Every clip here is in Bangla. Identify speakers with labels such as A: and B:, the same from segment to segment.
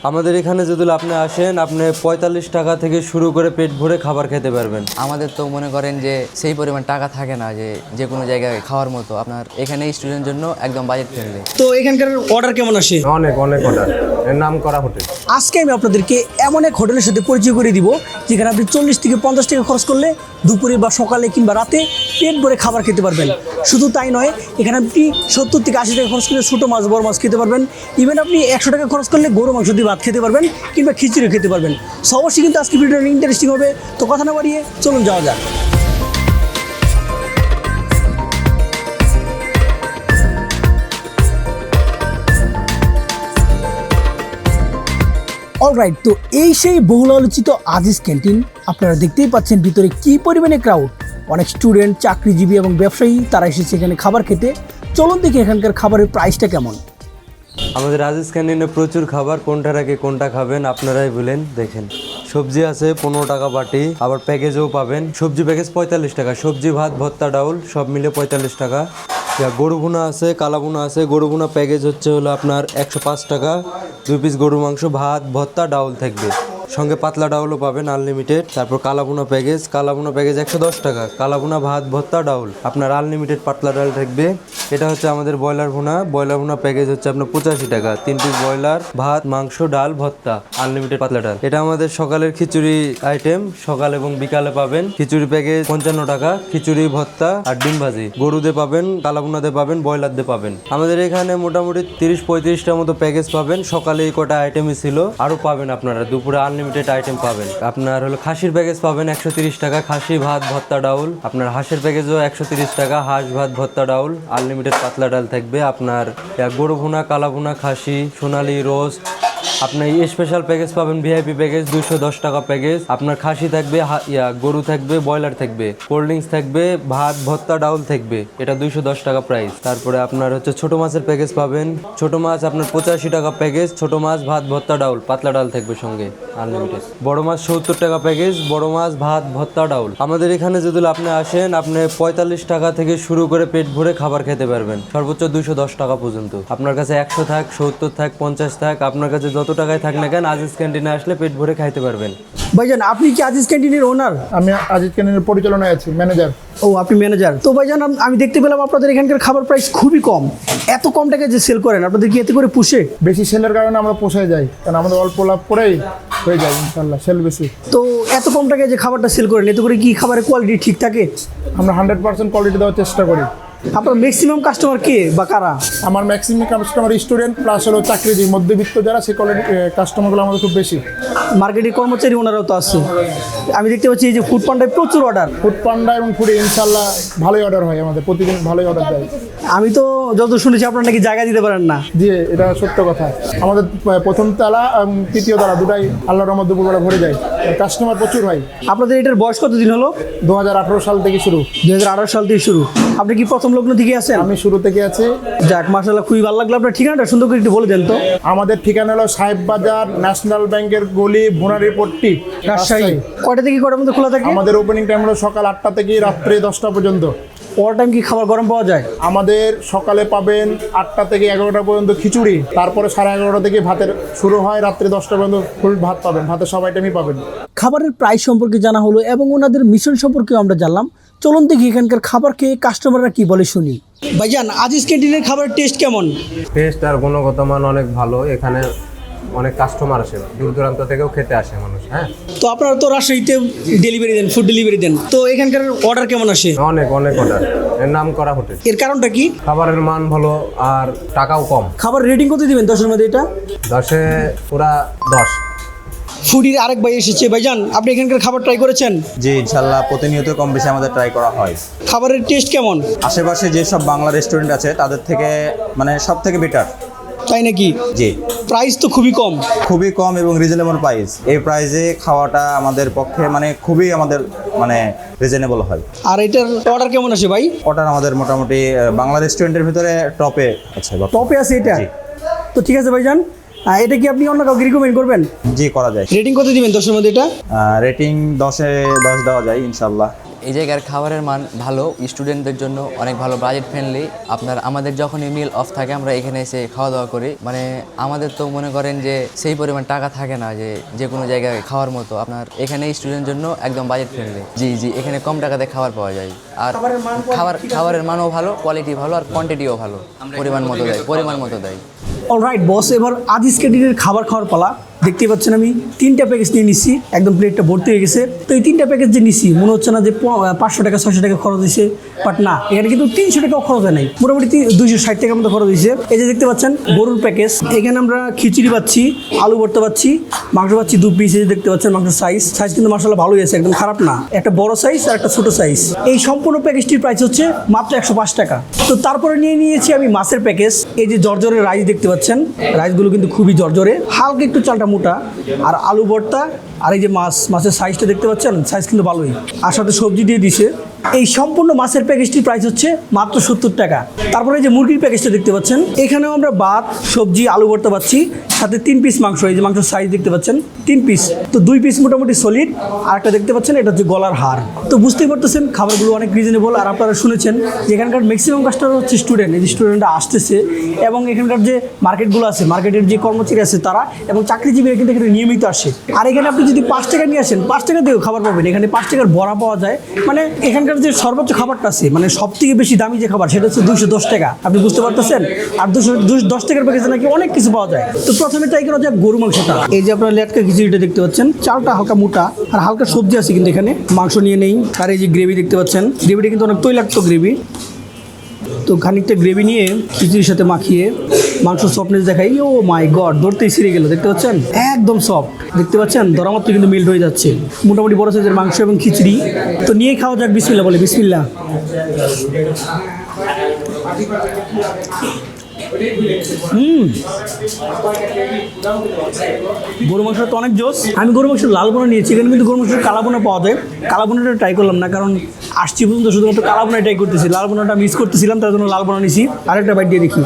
A: আমাদের এখানে যদি আপনি আসেন, আপনি ৪৫ টাকা থেকে শুরু করে পেট ভরে খাবার খেতে পারবেন।
B: আমাদের তো মনে করেন যে সেই পরিমাণ টাকা থাকে না যে কোনো জায়গায় খাওয়ার মতো। আপনার এখানে স্টুডেন্টের জন্য একদম বাজেট ফ্রেন্ডলি।
C: তো এখানকার অর্ডার কেমন আসে?
D: অনেক অর্ডার, এর নাম করা হোটেল।
C: আজকে আমি আপনাদেরকে এমন এক হোটেলের সাথে পরিচয় করে দিব যেখানে আপনি ৪০ থেকে ৫০ টাকা খরচ করলে দুপুরে বা সকালে কিংবা রাতে পেট ভরে খাবার খেতে পারবেন। শুধু তাই নয়, এখানে আপনি ৭০ থেকে ৮০ টাকা খরচ করলে ছোটো মাছ বড় মাছ খেতে পারবেন। ইভেন আপনি ১০০ টাকা খরচ করলে গরু মাংস দিয়ে ভাত খেতে পারবেন কিংবা খিচুড়ি খেতে পারবেন। সো অবশ্যই কিন্তু আজকে ভিডিওটা ইন্টারেস্টিং হবে। তো কথা না বাড়িয়ে চলুন যাওয়া যাক। অলরাইট, তো এই সেই বহুল আলোচিত আজিজ ক্যান্টিন। আপনারা দেখতেই পাচ্ছেন ভিতরে কি পরিমাণে ক্রাউড। অনেক স্টুডেন্ট, চাকরিজীবী এবং ব্যবসায়ী তারা এসেছে এখানে খাবার খেতে। চলুন দেখি এখানকার খাবারের প্রাইসটা কেমন।
A: আমাদের আজিজ ক্যান্টিনে প্রচুর খাবার, কোনটা রাখে কোনটা খাবেন আপনারাই বলেন। দেখেন, সবজি আছে ১৫ টাকা বাটি, আবার প্যাকেজও পাবেন। সবজি প্যাকেজ ৪৫ টাকা, সবজি ভাত ভর্তা ডাউল সব মিলে ৪৫ টাকা। গরু ভুনা আছে, কালা ভুনা আছে। গরু ভুনা প্যাকেজ হলো আপনার ১০৫ টাকা, ২ পিস গরু মাংস, ভাত ভর্তা ডাউল থাকবে, সঙ্গে পাতলা ডাউলও পাবেন আনলিমিটেড। তারপর কালাভুনা প্যাকেজ ১১০ টাকা, কালাভুনা ভাত ভর্তা ডাউল আপনার আনলিমিটেড পাতলা ডাল থাকবে। এটা হচ্ছে আমাদের ব্রয়লার ভুনা প্যাকেজ হচ্ছে আপনার ৮৫ টাকা, ৩ পিস ব্রয়লার, ভাত মাংস ডাল ভর্তা আনলিমিটেড পাতলা ডাল। এটা আমাদের সকালের খিচুড়ি আইটেম, সকাল এবং বিকালে পাবেন। খিচুড়ি প্যাকেজ ৫৫ টাকা, খিচুড়ি ভর্তা আর ডিম ভাজি। গরু দিয়ে পাবেন, কালাভুনা দিয়ে পাবেন, ব্রয়লার দিয়ে পাবেন। আমাদের এখানে মোটামুটি ৩০-৩৫টার মতো প্যাকেজ পাবেন। সকালে এই কটা আইটেমই ছিল, আরও পাবেন আপনারা। দুপুরে আনলিমিটেড আইটেম পাবেন। আপনার খাসির প্যাকেজ পাবেন ১৩০ টাকা, খাসি ভাত ভর্তা ডাউল। আপনার হাঁসের প্যাকেজও ১৩০ টাকা, হাঁস ভাত ভর্তা ডাউল আনলিমিটেড পাতলা ডাল থাকবে। আপনার গরু ভুনা, কালা ভুনা, খাসি, সোনালি রোস্ট। আপনার স্পেশাল প্যাকেজ পাবেন, ভিআইপি প্যাকেজ ২১০ টাকা প্যাকেজ। আপনার খাসি থাকবে, গরু থাকবে, ব্রয়লার থাকবে, কোল্ড ড্রিঙ্কস থাকবে, ভাত ভর্তা ডাউল থাকবে, এটা ২১০ টাকা প্রাইস। তারপরে আপনার ছোট মাছের প্যাকেজ পাবেন। ছোট মাছ আপনার ৮৫ টাকা প্যাকেজ, ছোট মাছ ভাত ভর্তা ডাউল পাতলা ডাল থাকবে সঙ্গে আনলিমিটেড। বড় মাছ ৭০ টাকা প্যাকেজ, বড় মাছ ভাত ভর্তা ডাউল। আমাদের এখানে যদি আপনি আসেন, আপনি ৪৫ টাকা থেকে শুরু করে পেট ভরে খাবার খেতে পারবেন, সর্বোচ্চ ২১০ টাকা পর্যন্ত। আপনার কাছে ১০০ থাক, ৭০ থাক, ৫০ থাক, আপনার কাছে যত টাকায় থাক না কেন, আজিজ ক্যান্টিনে আসলে পেট ভরে খাইতে পারবেন।
C: ভাইজান, আপনি কি আজিজ ক্যান্টিনের ওনার?
E: আমি আজিজ ক্যান্টিনের পরিচালনায় আছি, ম্যানেজার।
C: ও, আপনি ম্যানেজার। তো ভাইজান, আমি দেখতে পেলাম আপনাদের এখানকার খাবার প্রাইস খুবই কম। এত কম টাকায় যে সেল করেন, আপনাদের কি এতে করে পুষে?
E: বেশি সেলের কারণে আমরা পোষায় যাই, কারণ আমাদের অল্প লাভ করেই হয়ে যায় ইনশাল্লাহ, সেল বেশি।
C: তো এত কম টাকায় যে খাবারটা সেল করেন, এতে করে কি খাবারের কোয়ালিটি ঠিক থাকে?
E: আমরা 100% কোয়ালিটি দেওয়ার চেষ্টা করি।
C: আপনার ম্যাক্সিমাম কাস্টমার কে বা কারা?
E: আমার ম্যাক্সিমাম কাস্টমার স্টুডেন্ট প্লাস হলো চাকরিজীবী, মধ্যবিত্ত যারা, সেই কোয়ালিটি কাস্টমারগুলো আমাদের খুব বেশি।
C: মার্কেটের কর্মচারী ওনারাও তো আছে। আমি দেখতে পাচ্ছি এই যে ফুড পান্ডায় প্রচুর অর্ডার।
E: ফুড পান্ডা এবং ফুডে ইনশাল্লাহ ভালোই অর্ডার হয়, আমাদের প্রতিদিন ভালোই অর্ডার দেয়।
C: আমি তো যত শুনেছি আপনার নাকি জায়গা দিতে পারেন না।
E: দিয়ে এটা সত্য কথা। আমাদের প্রথম তালা এবং তৃতীয় তালা দুটাই আল্লাহর রহমত দুপুরবেলা ভরে যায়, কাস্টমার প্রচুর হয়।
C: আপনাদের এটার বয়স কতদিন হলো?
E: 2018 সাল থেকে শুরু।
C: 2018 সাল থেকে শুরু। আপনি কি প্রথম লগ্ন থেকে আছেন?
E: আমি শুরু থেকে আছি।
C: যাক, মাশাআল্লাহ, খুবই ভালো লাগলো। আপনার ঠিকানাটা সুন্দর করে একটু বলে দেন তো।
E: আমাদের ঠিকানা হলো সাহেব বাজার, ন্যাশনাল ব্যাংকের গলি, ভুনারি পট্টি,
C: রাজশাহী। কয়টা থেকে কয়টার মধ্যে খোলা থাকে?
E: আমাদের ওপেনিং টাইম হলো সকাল 8টা থেকে রাত্রে 10টা পর্যন্ত।
C: অল টাইম কি খাবার গরম পাওয়া যায়?
E: আমাদের সকালে পাবেন 8টা থেকে 11টা পর্যন্ত খিচুড়ি, তারপরে 11:30 থেকে ভাতের শুরু হয়, রাত্রে 10টা পর্যন্ত ফুল ভাত পাবেন, ভাতের সব আইটেমই পাবেন।
C: খাবারের প্রাইস সম্পর্কে জানা হলো এবং ওনাদের মিশন সম্পর্কেও আমরা জানলাম। চলুন দেখি এখানকার খাবার খেয়ে কাস্টমাররা কি বলে শুনি। ভাইজান, আজিজ ক্যান্টিনের খাবারের টেস্ট কেমন?
D: টেস্ট আর গুণগত মান অনেক ভালো। এখানে অনেক কাস্টমার আসে, দূর দূরান্ত থেকেও খেতে আসে মানুষ। হ্যাঁ,
C: তো আপনারা তো রাজশাহীতে ডেলিভারি দেন, ফুড ডেলিভারি দেন, তো এখানকার অর্ডার কেমন আসে?
D: অনেক অর্ডার, এর নাম করা হোটেল।
C: এর কারণটা কি?
D: খাবারের মান ভালো আর টাকাও কম।
C: খাবার রেটিং কত দিবেন 10-এর মধ্যে? এটা
D: 10-এ পুরা 10।
C: ফুডির আরেক ভাই এসেছে। ভাইজান, আপনি এখানকার খাবার ট্রাই করেছেন?
F: জি, ইনশাল্লাহ প্রতিনিয়ত কম বেশি আমাদের ট্রাই করা হয়।
C: খাবারের টেস্ট কেমন?
F: আশেপাশে যেসব বাংলা রেস্টুরেন্ট আছে তাদের থেকে মানে সব থেকে বেটার।
C: তাই নাকি?
F: জি,
C: প্রাইস তো খুবই কম।
F: খুবই কম এবং রিজনেবল প্রাইস। এই প্রাইসে খাওয়াটা আমাদের পক্ষে মানে খুবই আমাদের মানে রিজনেবল হয়।
C: আর এটার অর্ডার কেমন আসে ভাই?
F: ওটা আমাদের মোটামুটি বাংলা রেস্টুরেন্টের ভিতরে টপে আছে।
C: টপে আছে এটা?
F: জি।
C: তো ঠিক আছে ভাইজান, এটা কি আপনি অন্য কাউকে রিকমেন্ড করবেন?
F: জি, করা যায়।
C: রেটিং কত দিবেন 10-এর মধ্যে এটা?
F: রেটিং 10-এ 10 দেওয়া যায় ইনশাল্লাহ।
B: এই জায়গার খাবারের মান ভালো, স্টুডেন্টদের জন্য অনেক ভালো, বাজেট ফ্রেন্ডলি। আমাদের যখনই মিল অফ থাকে আমরা এখানে এসে খাওয়া দাওয়া করি। মানে আমাদের তো মনে করেন যে সেই পরিমাণ টাকা থাকে না যে কোনো জায়গায় খাওয়ার মতো। আপনার এখানে স্টুডেন্টের জন্য একদম বাজেট ফ্রেন্ডলি। জি, এখানে কম টাকাতে খাবার পাওয়া যায়। আর খাবারের মানও ভালো, কোয়ালিটি ভালো, আর কোয়ান্টিটিও ভালো, পরিমাণ মতো দেয়।
C: অলরাইট বস, এবার আজিজ ক্যান্টিনের খাবার খাওয়ার পালা। দেখতেই পাচ্ছেন আমি 3টা প্যাকেজ নিয়ে নিচ্ছি, একদম প্লেটটা ভর্তি হয়ে গেছে। তো এই 3টা প্যাকেজ যে নিচ্ছি মনে হচ্ছে না যে 500 টাকা 600 টাকা খরচ হয়েছে, বাট না, এখানে কিন্তু 300 টাকাও খরচ হয় নাই, মোটামুটি 260 টাকার মতো খরচ হয়েছে। এই যে দেখতে পাচ্ছেন গরুর প্যাকেজ, এখানে আমরা খিচুড়ি পাচ্ছি, আলু ভর্তা পাচ্ছি, মাংস পাচ্ছি 2 পিস। এই যে দেখতে পাচ্ছেন মাংসের সাইজ কিন্তু মাশাআল্লাহ ভালোই আছে, একদম খারাপ না। একটা বড় সাইজ আর একটা ছোট সাইজ। এই সম্পূর্ণ প্যাকেজটির প্রাইস হচ্ছে মাত্র 105 টাকা। তো তারপরে নিয়ে নিয়েছি আমি মাছের প্যাকেজ। এই যে জর্জরের রাইস দেখতে পাচ্ছেন, রাইসগুলো কিন্তু খুবই জর্জরে, হালকা একটু চালটা মোটা, আর আলু ভর্তা, আর এই যে মাছের সাইজটা দেখতে পাচ্ছেন, সাইজ কিন্তু ভালোই, আর সাথে সবজি দিয়ে দিছে। এই সম্পূর্ণ মাছের প্যাকেজটির প্রাইস হচ্ছে মাত্র 70 টাকা। তারপরে এই যে মুরগির প্যাকেজটা দেখতে পাচ্ছেন, এখানেও আমরা ভাত, সবজি, আলু ভর্তা পাচ্ছি, সাথে 3 পিস মাংস। এই যে মাংসের সাইজ দেখতে পাচ্ছেন 3 পিস, তো 2 পিস মোটামুটি সলিড, আর একটা দেখতে পাচ্ছেন এটা হচ্ছে গলার হাড়। তো বুঝতেই পারতেছেন খাবারগুলো অনেক রিজনেবল। আর আপনারা শুনেছেন যে এখানকার ম্যাক্সিমাম কাস্টমার হচ্ছে স্টুডেন্ট। এই যে স্টুডেন্টরা আসতেছে, এবং এখানকার যে মার্কেটগুলো আছে, মার্কেটের যে কর্মচারী আছে তারা, এবং চাকরিজীবীরা কিন্তু এখানে নিয়মিত আসে। আর এখানে আপনি যদি 5 টাকা নিয়ে আসেন, 5 টাকা দিয়েও খাবার পাবেন। এখানে 5 টাকার বড়া পাওয়া যায়। মানে এখানকার যে সর্বোচ্চ খাবারটা আছে, মানে সব থেকে বেশি দামি যে খাবার, সেটা হচ্ছে 210 টাকা। আপনি বুঝতে পারতেছেন। আর 210 টাকার প্যাকেজে নাকি অনেক কিছু পাওয়া যায়। তো প্রথমে ট্রাই করা যাক গরু মাংসটা। এই যে আপনার লেটকা খিচুড়িটা দেখতে পাচ্ছেন, চালটা হালকা মোটা, আর হালকা সবজি আছে কিন্তু এখানে, মাংস নিয়ে নেই। আর এই যে গ্রেভি দেখতে পাচ্ছেন, গ্রেভিটা কিন্তু অনেক তৈলাক্ত গ্রেভি। তো খানিকটা গ্রেভি নিয়ে খিচুড়ির সাথে মাখিয়ে মাংস সফটনেস দেখাই। ও মাই গড, ধরতেই ছিঁড়ে গেল, দেখতে পাচ্ছেন একদম সফট, দেখতে পাচ্ছেন ধরা মাত্র কিন্তু মেল্ট হয়ে যাচ্ছে। মোটামুটি বড় সাইজের মাংস এবং খিচুড়ি। তো নিয়ে খাওয়া যাক, বিসমিল্লাহ বলে। বিসমিল্লাহ। গরু মাংসটা তো অনেক জোস। আমি গরু মাংস লাল বোনা নিয়েছি, এখানে কিন্তু গরু মাংসের কালা বোনা পাওয়া যায়। কালা বোনাটা ট্রাই করলাম না, কারণ আসছি পর্যন্ত শুধুমাত্র কালা বোনা ট্রাই করতেছি, লাল বোনাটা মিস করতেছিলাম, তার জন্য লাল বোনা নিয়েছি। আরেকটা বাইট দিয়ে দেখি।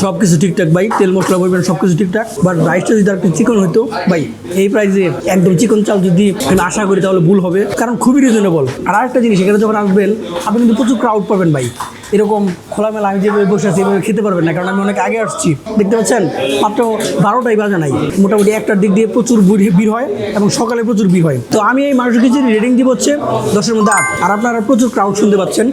C: সব কিছু ঠিকঠাক ভাই, তেল মশলা পরিমাণ সব কিছু ঠিকঠাক, বাট রাইসটা যদি আর একটু চিকন হতো ভাই, এই প্রাইসে একদম চিকন চাল যদি আশা করি তাহলে ভুল হবে, কারণ খুবই রিজনেবল। আর আরেকটা জিনিস, এখানে যখন আসবেন আপনি কিন্তু প্রচুর ক্রাউড পাবেন ভাই। এরকম খোলামেলা আমি যেভাবে বসে আছি এভাবে খেতে পারবেন না, কারণ আমি অনেক আগে আসছি। দেখতে পাচ্ছেন মাত্র 12টাই বাজে নাই, মোটামুটি 1টার দিক দিয়ে প্রচুর ভিড় হয়, এবং সকালে প্রচুর ভিড় হয়। তো আমি এই মাংস খিচুড়ি রেটিং দিব হচ্ছে 10-এর মধ্যে 8। আর আপনারা প্রচুর ক্রাউড শুনতে পাচ্ছেন,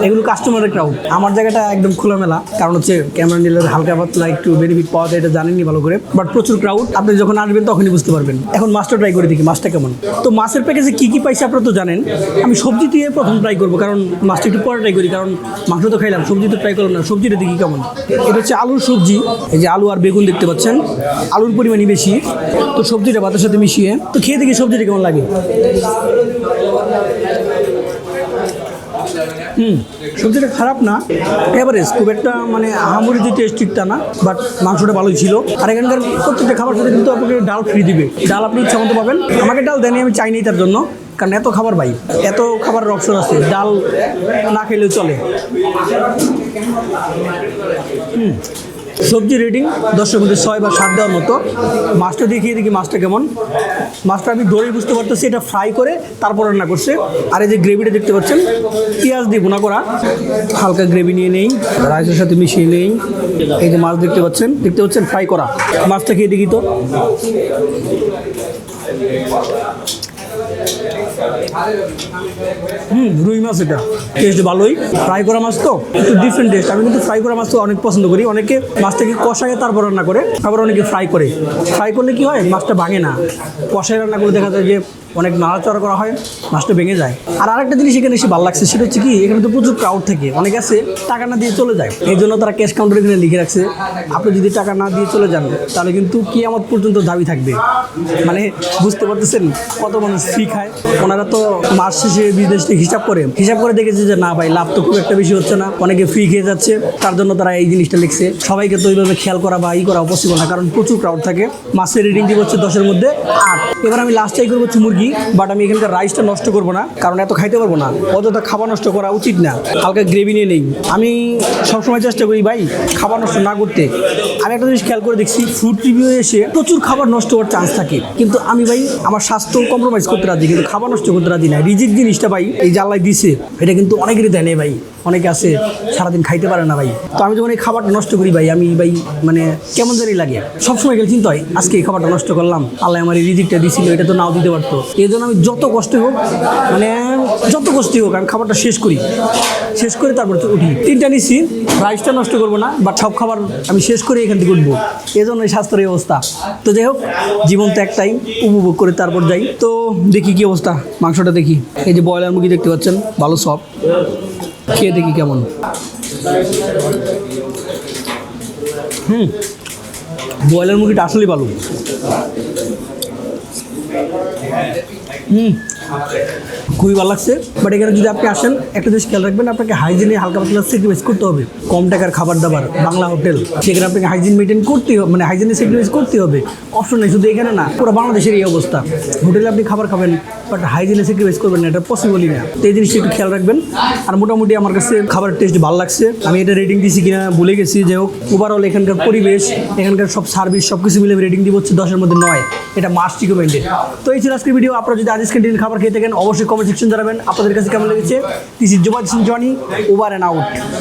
C: এগুলো কাস্টমারের ক্রাউড। আমার জায়গাটা একদম খোলামেলা, কারণ হচ্ছে ক্যামেরা নিলে হালকা পাতলা একটু বেনিফিট পাওয়া যায়, এটা জানেননি ভালো করে, বাট প্রচুর ক্রাউড। আপনি যখন আসবেন তখনই বুঝতে পারবেন। এখন মাছটা ট্রাই করে দেখি মাছটা কেমন। তো মাছের প্যাকেজে কী কী পাইছে আপনারা তো জানেন। আমি সবজি দিয়ে প্রথম ট্রাই করবো, কারণ মাছটা একটু পরে ট্রাই করি, কারণ মাংস তো খাইলাম, সবজি তো ট্রাই করলাম না। সবজিটা দেখি কেমন। এটা হচ্ছে আলুর সবজি। এই যে আলু আর বেগুন দেখতে পাচ্ছেন, আলুর পরিমাণই বেশি। তো সবজিটা ভাতের সাথে মিশিয়ে তো খেয়ে দেখি সবজিটা কেমন লাগে। সবজিটা খারাপ না, এভারেজ, খুব একটা মানে আহামরি যে টেস্ট ঠিকটা না, বাট মাংসটা ভালোই ছিল। আর এখানকার প্রত্যেকটা খাবার সাথে কিন্তু আপনাকে ডাল ফ্রি দিবে। ডাল আপনি ইচ্ছা মতো পাবেন। আমাকে ডাল দেয়নি, আমি চাইনি তার জন্য, কারণ এত খাবার ভাই, এত খাবারের অপশন আছে, ডাল না খেলেও চলে। সবজি রেটিং 10-এর মধ্যে 6 বা 7 দেওয়ার মতো। মাছটা দেখিয়ে দেখি মাছটা কেমন। মাছটা আমি ধরেই বুঝতে পারতেছি এটা ফ্রাই করে তারপর রান্না করছে। আর এই যে গ্রেভিটা দেখতে পাচ্ছেন, পেঁয়াজ দিয়ে ভুনা করা। হালকা গ্রেভি নিয়ে নেই, রাইসের সাথে মিশিয়ে নেই। এই যে মাছ দেখতে পাচ্ছেন ফ্রাই করা। মাছটা খেয়ে দেখি তো। রুই মাছ, এটা টেস্ট ভালোই। ফ্রাই করা মাছ তো একটু ডিফারেন্ট টেস্ট। আমি কিন্তু ফ্রাই করা মাছ তো অনেক পছন্দ করি। অনেকে মাছটাকে কষায় তারপর রান্না করে, আবার অনেকে ফ্রাই করে। ফ্রাই করলে কি হয়, মাছটা ভাঙে না। কষায় রান্না করে দেখা যায় যে অনেক নাড়াচাড়া করা হয়, মাছটা ভেঙে যায়। আর আরেকটা জিনিস এখানে এসে ভালো লাগছে, সেটা হচ্ছে কি, এখানে তো প্রচুর ক্রাউড থাকে, অনেক আছে টাকা না দিয়ে চলে যায়। এই জন্য তারা ক্যাশ কাউন্টার এখানে লিখে রাখছে, আপনি যদি টাকা না দিয়ে চলে যান তাহলে কিন্তু কিয়ামত পর্যন্ত দাবি থাকবে। মানে বুঝতে পারতেছেন কত মানুষ ফ্রি খায়। ওনারা তো মাস শেষে বিজনেসটা হিসাব করে দেখেছে যে না ভাই, লাভ তো খুব একটা বেশি হচ্ছে না, অনেকে ফ্রি খেয়ে যাচ্ছে, তার জন্য তারা এই জিনিসটা লিখছে। সবাইকে তো এইভাবে খেয়াল করা বা করা পসিবল না, কারণ প্রচুর ক্রাউড থাকে। মাছের রেটিং দিব হচ্ছে 10-এর মধ্যে 8। এবার আমি লাস্ট ট্রাই করবো হচ্ছে মুরগি। ঠিকই, বাট আমি এখানকার রাইসটা নষ্ট করবো না, কারণ এত খাইতে পারবো না, অযথা খাবার নষ্ট করা উচিত না। হালকা গ্রেভি নিয়ে নেই। আমি সবসময় চেষ্টা করি ভাই খাবার নষ্ট না করতে। আমি একটা জিনিস খেয়াল করে দেখছি, ফুড রিভিউ এসে প্রচুর খাবার নষ্ট হওয়ার চান্স থাকে, কিন্তু আমি ভাই আমার স্বাস্থ্য কম্প্রোমাইজ করতে রাজি, কিন্তু খাবার নষ্ট করতে রাজি না। রিজিক জিনিসটা ভাই এই জাল্লাই দিছে, এটা কিন্তু অনেকেরই দেয় নেই ভাই, অনেকে আছে সারাদিন খাইতে পারে না ভাই। তো আমি যখন এই খাবারটা নষ্ট করি ভাই, আমি ভাই মানে কেমন জানি লাগে। সবসময় গেলে চিন্তা হয় আজকে এই খাবারটা নষ্ট করলাম, আল্লাহ আমার এই রিজিকটা দিছিল, এটা তো নাও দিতে পারতো। এই জন্য আমি যত কষ্ট হোক, মানে যত কষ্টই হোক, আমি খাবারটা শেষ করি, শেষ করে তারপর উঠি। 3টা নিচ্ছি, রাইসটা নষ্ট করবো না, বাট সব খাবার আমি শেষ করে এখান থেকে উঠবো। এই জন্য এই স্বাস্থ্যের এই অবস্থা। তো যাই হোক, জীবন তো একটাই, উপভোগ করে তারপর যাই। তো দেখি কি অবস্থা, মাংসটা দেখি। এই যে ব্রয়লার মুরগি দেখতে পাচ্ছেন, ভালো সব, খেয়ে দেখি কেমন। ব্রয়লার মুরগিটা আসলেই ভালো। খুবই ভালো লাগছে। বাট এখানে যদি আপনি আসেন, একটা জিনিস খেয়াল রাখবেন, আপনাকে হাইজিনে হালকা পাতলা স্যাক্রিফাইস করতে হবে। কম টাকার খাবার দাবার, বাংলা হোটেল, সেখানে আপনাকে হাইজিন মেনটেন করতেই হবে, মানে হাইজিনে স্যাক্রিফাইস করতে হবে। অপশন নেই, শুধু এখানে না, পুরো বাংলাদেশের এই অবস্থা। হোটেলে আপনি খাবার খাবেন, বাট হাইজিনে স্যাক্রিফাইস করবেন না, এটা পসিবলই না। তো এই জিনিসটা একটু খেয়াল রাখবেন। আর মোটামুটি আমার কাছে খাবারের টেস্ট ভালো লাগছে। আমি এটা রেটিং দিছি কিনা ভুলে গেছি। যাই হোক, ওভারঅল এখানকার পরিবেশ, এখানকার সব সার্ভিস, সব কিছু মিলে রেটিং দিব হচ্ছে 10-এর মধ্যে 9। এটা মাস্ট রিকমেন্ডেড। তো এই ছিল আজকের ভিডিও। আপনারা যদি আজিজ ক্যান্টিন খাবার খেয়ে থাকেন, অবশ্যই কমেন্ট সেকশন জানাবেন আপনাদের কাছে কেমন লেগেছে। This is Zubad Hossain Jony, over and out.